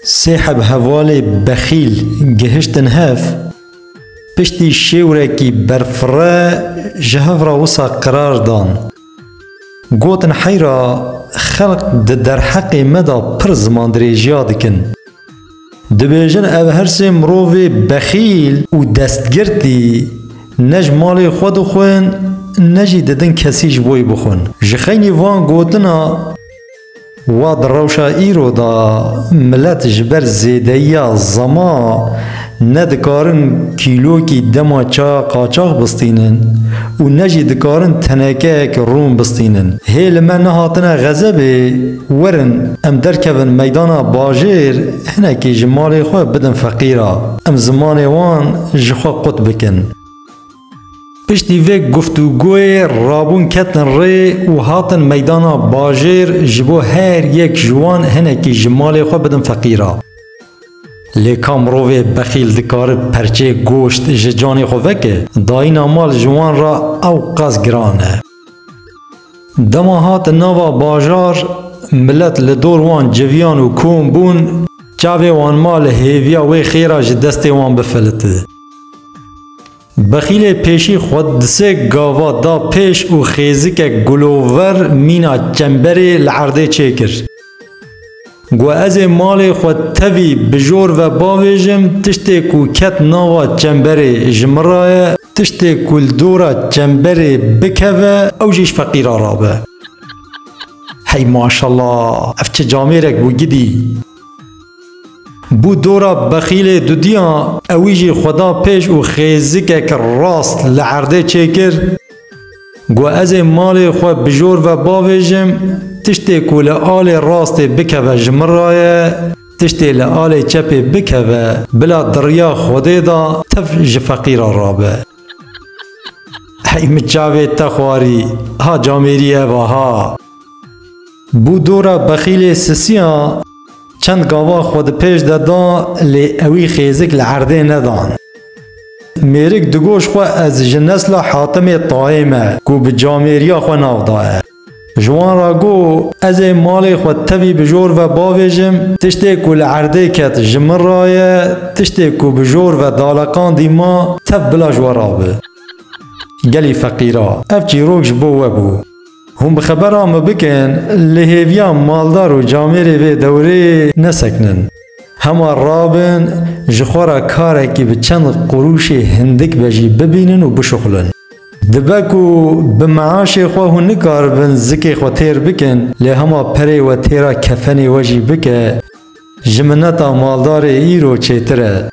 سحب هوالي بخيل جهشتن هاف پشتی شیورکی برفره جهفرا وصا قرار دان گوتن حیرا خلق در حق مدا پر زمان دریجیا دکن دبیجن او هرسی مروی بخیل و دستگرتی نج مال خود خوین نجی ددن کسیش بوی بخون جخینی وان گوتنا واد روشا ایرو دا ملت جبر زیدهیا زما ندکارن کیلو کی دما چا قاچاق بستینن و نجی دکارن تنکه که روم بستینن هیل من نهاتنا غزبه ورن ام درکبن میدانا باجر هنکی جمال خواه بدن فقیرا ام زمان وان جخوا قط بکن پشتی وی گفتگوی رابون کتن ری و هاتن میدانا باجر جبو هر یک جوان هنکی جمال خواه بدن فقیرا لیکا مروی بخیل دکار پرچه گوشت جانی خو وکه داینا مال جوان را او قاز گرانه دما هات نوا باجار ملت لدور وان جویان و کوم بون چاوی وان مال هیویا وی خیرا جدسته وان بفلته بخیل پیشی خود دسه گاوا دا پیش و خیزی که گلوور مینا چنبری لعرده چکر گو از مال خود تبی بجور و باویجم تشتی کو کت ناوا چنبری جمرای تشتی کل دورا چنبری بکوه او جیش فقیرا رابه هی ماشالله افچه جامیرک بو گدی بو دورا بخیل دودیان اویجی خدا پیش و خیزیک راست لعرده چکر گو از مال خود بجور و باویجم تشتی کو لآل راست بکوه جمرای تشتی لآل چپ بکوه بلا دریا خوده دا تف جفقیرا رابه هی مچاوه تخواری ها جامیریه و ها بو دورا بخیل سسیان چند گاوا خود پیش دادان لی اوی خیزک لعرده ندان میرک دگوش خو از جنسل حاتم طائمه کو بجامیریا خو نافداه جوان را گو از مال خود تبی بجور و باویجم تشتی کو لعرده کت جمر رایه تشتی کو بجور و دالقان دیما تف بلا جورابه گلی فقیرا اف چی روکش بو و بو هم بخبر آمه بکن لحیویا مالدار و جامیر و دوره نسکنن همه رابن جخورا کاره که به چند قروش هندک بجی ببینن و بشخلن دبکو بمعاش خواه نکار بن زکی خو تیر بکن لی همه پره و تیرا کفنی وجی بکه جمنتا مالدار ایرو چیتره